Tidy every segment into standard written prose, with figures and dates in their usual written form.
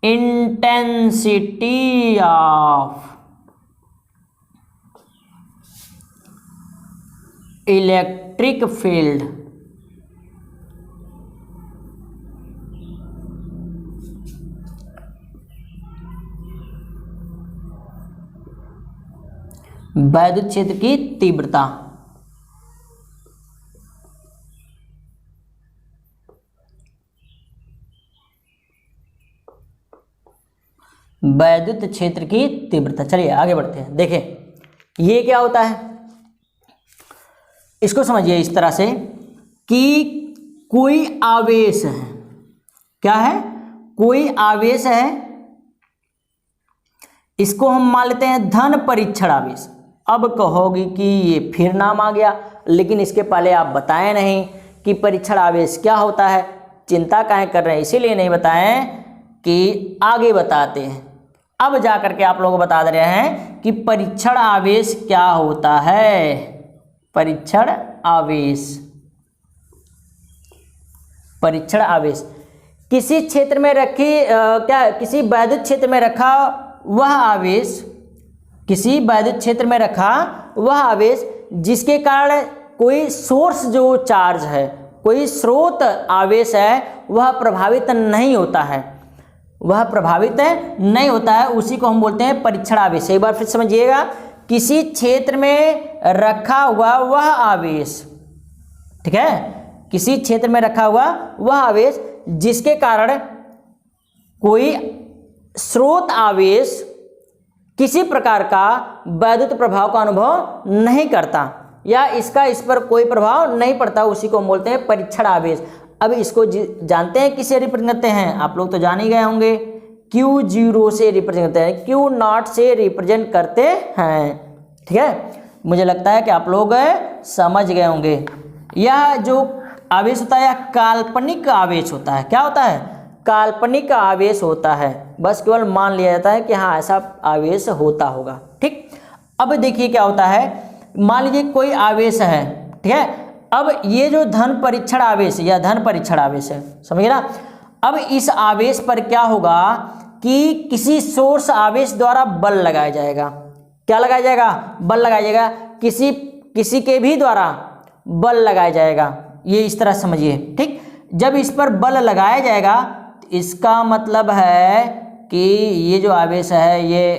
Intensity of electric field वैद्युत क्षेत्र की तीव्रता। वैद्युत क्षेत्र की तीव्रता। चलिए आगे बढ़ते हैं। देखें ये क्या होता है, इसको समझिए इस तरह से कि कोई आवेश है। क्या है? कोई आवेश है, इसको हम मान लेते हैं धन परीक्षण आवेश। अब कहोगे कि ये फिर नाम आ गया, लेकिन इसके पहले आप बताएं नहीं कि परीक्षण आवेश क्या होता है। चिंता काहे कर रहे हैं, इसीलिए नहीं बताएं कि आगे बताते हैं। अब जा करके आप लोगों को बता दे रहे हैं कि परीक्षण आवेश क्या होता है। परीक्षण आवेश, परीक्षण आवेश किसी क्षेत्र में किसी वैद्युत क्षेत्र में रखा वह आवेश, किसी वैद्युत क्षेत्र में रखा वह आवेश जिसके कारण कोई सोर्स जो चार्ज है, कोई स्रोत आवेश है, वह प्रभावित नहीं होता है, वह प्रभावित नहीं होता है, उसी को हम बोलते हैं परीक्षण आवेश। एक बार फिर समझिएगा, किसी क्षेत्र में रखा हुआ वह आवेश, ठीक है, किसी क्षेत्र में रखा हुआ वह आवेश जिसके कारण कोई स्रोत आवेश किसी प्रकार का वैद्युत प्रभाव का अनुभव नहीं करता या इसका इस पर कोई प्रभाव नहीं पड़ता, उसी को हम बोलते हैं परीक्षण आवेश। अब इसको जानते हैं किससे रिप्रेजेंट करते हैं, आप लोग तो जान ही गए होंगे, Q0 से रिप्रेजेंट करते हैं, Q0 से रिप्रेजेंट करते हैं। ठीक है, मुझे लगता है कि आप लोग समझ गए होंगे। यह जो आवेश होता है यह काल्पनिक आवेश होता है। क्या होता है? काल्पनिक आवेश होता है। बस केवल मान लिया जाता है कि हाँ ऐसा आवेश होता होगा। ठीक, अब देखिए क्या होता है, मान लीजिए कोई आवेश है, ठीक है, अब ये जो धन परीक्षण आवेश या धन परीक्षण आवेश है, समझिए ना। अब इस आवेश पर क्या होगा कि किसी सोर्स आवेश द्वारा बल लगाया जाएगा। क्या लगाया जाएगा? बल लगाया जाएगा, किसी के भी द्वारा बल लगाया जाएगा। ये इस तरह समझिए। ठीक, जब इस पर बल लगाया जाएगा इसका मतलब है कि ये जो आवेश है ये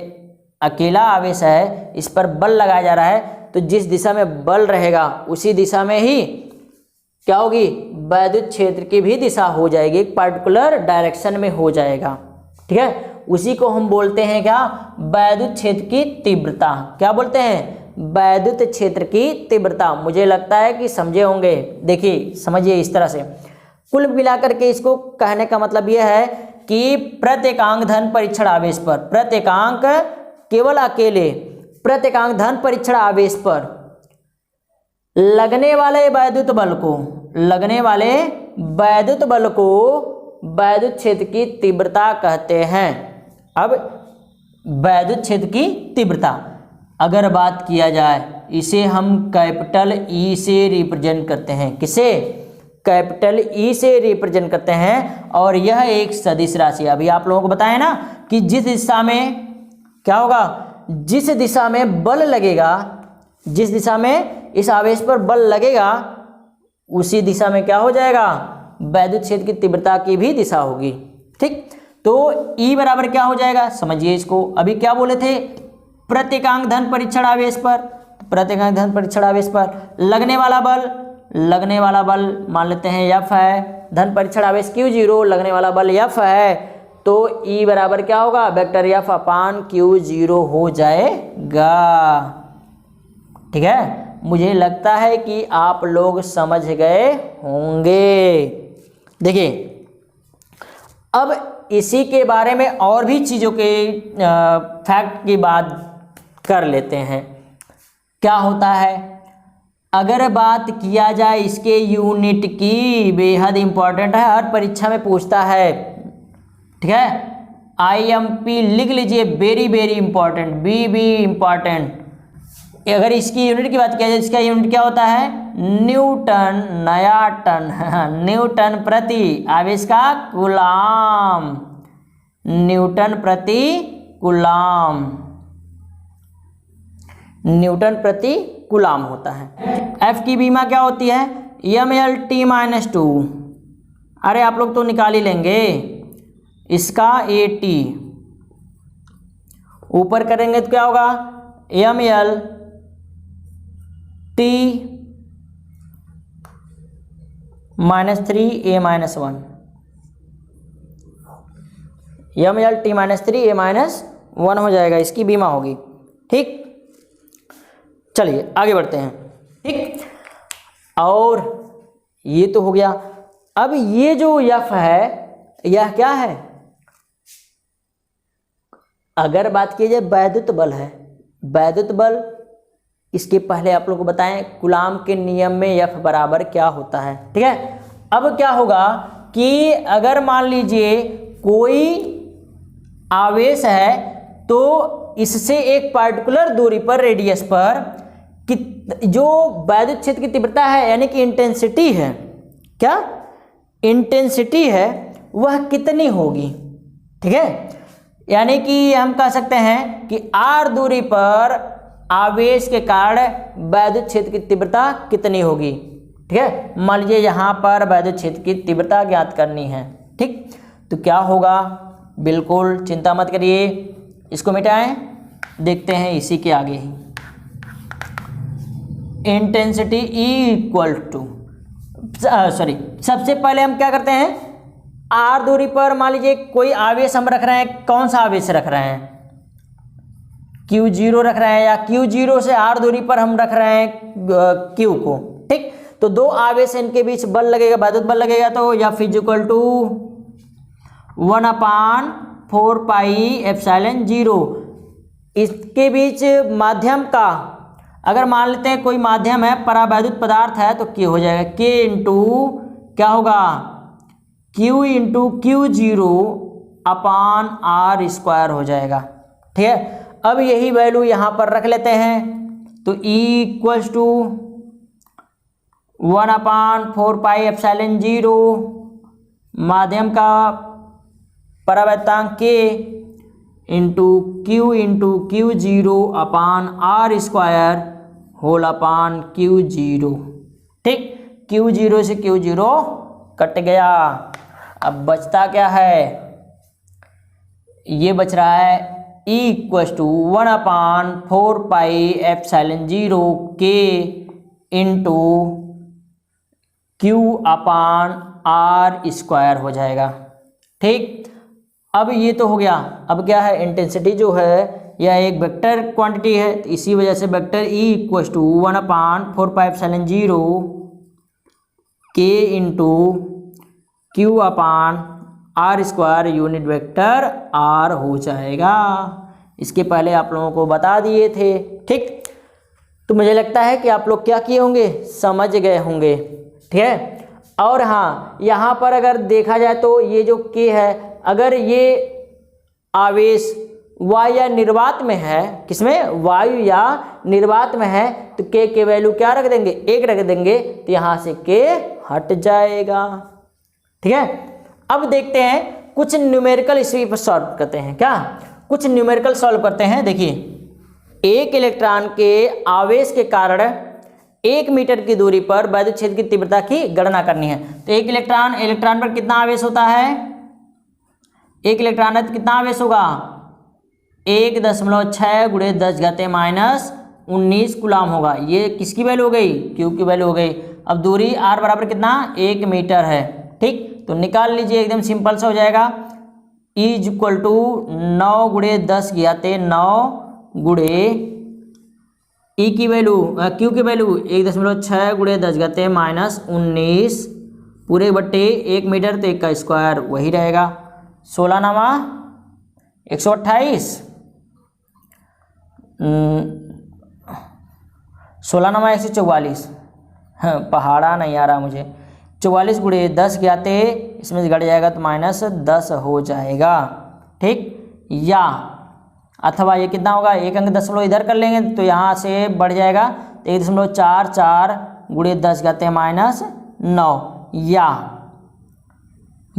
अकेला आवेश है, इस पर बल लगाया जा रहा है, तो जिस दिशा में बल रहेगा उसी दिशा में ही क्या होगी, वैद्युत क्षेत्र की भी दिशा हो जाएगी, एक पार्टिकुलर डायरेक्शन में हो जाएगा। ठीक है, उसी को हम बोलते हैं क्या, वैद्युत क्षेत्र की तीव्रता। क्या बोलते हैं? वैद्युत क्षेत्र की तीव्रता। मुझे लगता है कि समझे होंगे। देखिए समझिए इस तरह से, कुल मिलाकर के इसको कहने का मतलब यह है कि प्रत्येकांक धन परीक्षण आवेश पर, प्रत्येकांक केवल अकेले प्रत्येकांक धन परीक्षण आवेश पर लगने वाले वैद्युत बल को, लगने वाले वैद्युत बल को वैद्युत क्षेत्र की तीव्रता कहते हैं। अब वैद्युत क्षेत्र की तीव्रता अगर बात किया जाए, इसे हम कैपिटल ई से रिप्रेजेंट करते हैं। किसे? कैपिटल ई से रिप्रेजेंट करते हैं, और यह एक सदिश राशि। अभी आप लोगों को बताया ना कि जिस दिशा में क्या होगा, जिस दिशा में बल लगेगा, जिस दिशा में इस आवेश पर बल लगेगा उसी दिशा में क्या हो जाएगा, वैद्युत क्षेत्र की तीव्रता की भी दिशा होगी। ठीक, तो ई बराबर क्या हो जाएगा, समझिए इसको। अभी क्या बोले थे, प्रत्येकांक धन परीक्षण आवेश पर, प्रत्येकांक धन परीक्षण आवेश पर लगने वाला बल, लगने वाला बल मान लेते हैं F है, धन परीक्षण आवेश Q0, लगने वाला बल F है, तो E बराबर क्या होगा, वेक्टर F अपान Q0 हो जाएगा। ठीक है, मुझे लगता है कि आप लोग समझ गए होंगे। देखिए अब इसी के बारे में और भी चीज़ों के फैक्ट की बात कर लेते हैं। क्या होता है, अगर बात किया जाए इसके यूनिट की, बेहद इंपॉर्टेंट है, हर परीक्षा में पूछता है। ठीक है, IMP लिख लीजिए, very very important, be important. अगर इसकी यूनिट की बात किया जाए, इसका यूनिट क्या होता है, न्यूटन, नया टन, न्यूटन प्रति आवेश का कूलाम। न्यूटन प्रति कूलाम, न्यूटन प्रति कूलाम होता है। एफ की बीमा क्या होती है, mL/t-2। अरे आप लोग तो निकाल ही लेंगे, इसका AT ऊपर करेंगे तो क्या होगा, mL/t-3a-1, mL/t-3a-1 हो जाएगा, इसकी बीमा होगी। ठीक, चलिए आगे बढ़ते हैं। ठीक, और ये तो हो गया। अब ये जो F है यह क्या है, अगर बात की जाए वैद्युत बल है, वैद्युत बल, इसके पहले आप लोग को बताएं कूलाम के नियम में F बराबर क्या होता है। ठीक है, अब क्या होगा कि अगर मान लीजिए कोई आवेश है तो इससे एक पार्टिकुलर दूरी पर, रेडियस पर कि जो वैद्युत क्षेत्र की तीव्रता है यानी कि इंटेंसिटी है, क्या इंटेंसिटी है वह कितनी होगी। ठीक है, यानी कि हम कह सकते हैं कि r दूरी पर आवेश के कारण वैद्युत क्षेत्र की तीव्रता कितनी होगी। ठीक है, मान लीजिए यहाँ पर वैद्युत क्षेत्र की तीव्रता ज्ञात करनी है। ठीक, तो क्या होगा, बिल्कुल चिंता मत करिए, इसको मिटाएं, देखते हैं इसी के आगे ही। इंटेंसिटी इक्वल टू, सॉरी, सबसे पहले हम क्या करते हैं, आर दूरी पर मान लीजिए कोई आवेश हम रख रहे हैं, कौन सा आवेश रख रहे हैं, Q0 रख रहे हैं, या Q0 से आर दूरी पर हम रख रहे हैं Q को। ठीक, तो दो आवेश इनके बीच बल लगेगा, वैद्युत बल लगेगा, तो F इक्वल टू 1/4πε0। इसके बीच माध्यम का, अगर मान लेते हैं कोई माध्यम है, परावैद्युत पदार्थ है, तो K हो जाएगा, K इंटू क्या होगा, Q इंटू Q0/r² हो जाएगा। ठीक है, अब यही वैल्यू यहाँ पर रख लेते हैं, तो E इक्वल्स टू 1/4πε0 माध्यम का परावैद्युतांक K into Q/Q0/r² whole Q0। ठीक, Q0 से Q0 कट गया, अब बचता क्या है, ये बच रहा है E equals to 1/4πε0 K into Q/r² हो जाएगा। ठीक, अब ये तो हो गया। अब क्या है, इंटेंसिटी जो है यह एक वेक्टर क्वांटिटी है, तो इसी वजह से vector E equals to 1/4πε0 K into Q/r² unit vector R हो जाएगा। इसके पहले आप लोगों को बता दिए थे। ठीक, तो मुझे लगता है कि आप लोग क्या किए होंगे, समझ गए होंगे। ठीक है, और हाँ, यहाँ पर अगर देखा जाए तो ये जो K है, अगर ये आवेश वायु या निर्वात में है, किसमें, वायु या निर्वात में है, तो K के वैल्यू क्या रख देंगे, 1 रख देंगे, तो यहाँ से K हट जाएगा। ठीक है, अब देखते हैं कुछ न्यूमेरिकल इसी पर सॉल्व करते हैं। क्या कुछ न्यूमेरिकल सॉल्व करते हैं। देखिए, एक इलेक्ट्रॉन के आवेश के कारण 1 मीटर की दूरी पर वैद्युत क्षेत्र की तीव्रता की गणना करनी है। तो एक इलेक्ट्रॉन पर कितना आवेश होता है, एक इलेक्ट्रॉन पर कितना आवेश होगा, 1.6 × 10⁻⁻19 कूलाम होगा। ये किसकी वैल्यू हो गई, Q की वैल्यू हो गई। अब दूरी R बराबर कितना, 1 मीटर है। ठीक, तो निकाल लीजिए, एकदम सिंपल सा हो जाएगा। E इक्वल टू 9 × 10⁻9 E की वैल्यू, Q की वैल्यू 1.6 × 10⁻19 पूरे बट्टे 1 मीटर, तो 1 का स्क्वायर वही रहेगा, 16×128, 16×144, पहाड़ा नहीं आ रहा मुझे, 44 × 10 ज्ञाते, इसमें से घट जाएगा तो -10 हो जाएगा। ठीक, या अथवा ये कितना होगा, 1 अंक दशमलव इधर कर लेंगे तो यहाँ से बढ़ जाएगा, 1.44 × 10⁻⁹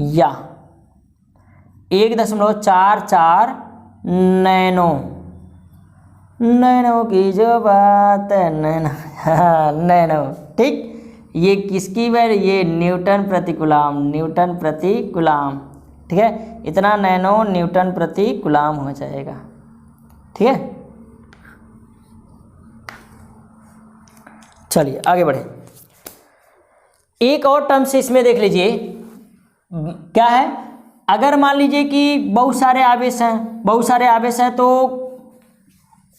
या 1.44 नैनो। नैनो की जो बात है, नैनो, हाँ नैनो, ठीक। ये किसकी वैल्यू, ये न्यूटन प्रति कूलाम, न्यूटन प्रति कूलाम, ठीक है। इतना नैनो न्यूटन प्रति कूलाम हो जाएगा, ठीक है। चलिए आगे बढ़े। एक और टर्म्स इसमें देख लीजिए, क्या है, अगर मान लीजिए कि बहुत सारे आवेश हैं तो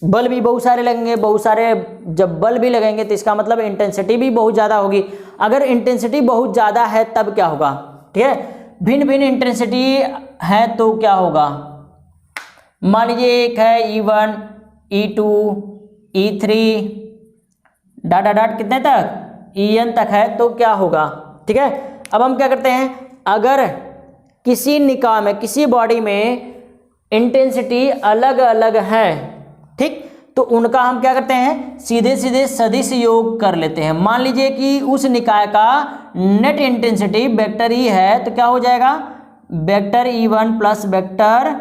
बल भी बहुत सारे लगेंगे, बहुत सारे जब बल भी लगेंगे तो इसका मतलब इंटेंसिटी भी बहुत ज़्यादा होगी। अगर इंटेंसिटी बहुत ज़्यादा है तब क्या होगा, ठीक है। भिन्न भिन्न इंटेंसिटी है तो क्या होगा, मान लीजिए एक है E1, E2, E3 कितने तक, En तक है, तो क्या होगा, ठीक है। अब हम क्या करते हैं, अगर किसी निकाय में, किसी बॉडी में इंटेंसिटी अलग अलग है, ठीक, तो उनका हम क्या करते हैं, सीधे सीधे सदिश योग कर लेते हैं। मान लीजिए कि उस निकाय का नेट इंटेंसिटी वेक्टर ई है, तो क्या हो जाएगा, vector E1 plus vector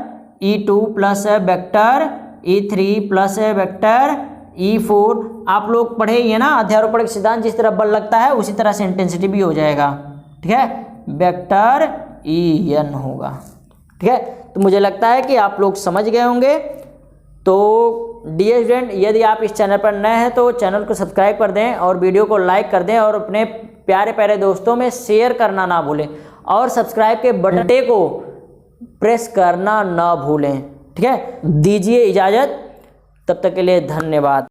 E2 plus vector E3 plus vector E4। आप लोग पढ़े ही है ना अध्यारोपण सिद्धांत, जिस तरह बल लगता है उसी तरह से इंटेंसिटी भी हो जाएगा, ठीक है, वेक्टर En होगा, ठीक है। तो मुझे लगता है कि आप लोग समझ गए होंगे। तो डियर स्टूडेंट, यदि आप इस चैनल पर नए हैं तो चैनल को सब्सक्राइब कर दें और वीडियो को लाइक कर दें और अपने प्यारे प्यारे दोस्तों में शेयर करना ना भूलें और सब्सक्राइब के बटन को प्रेस करना ना भूलें, ठीक है। दीजिए इजाज़त, तब तक के लिए धन्यवाद।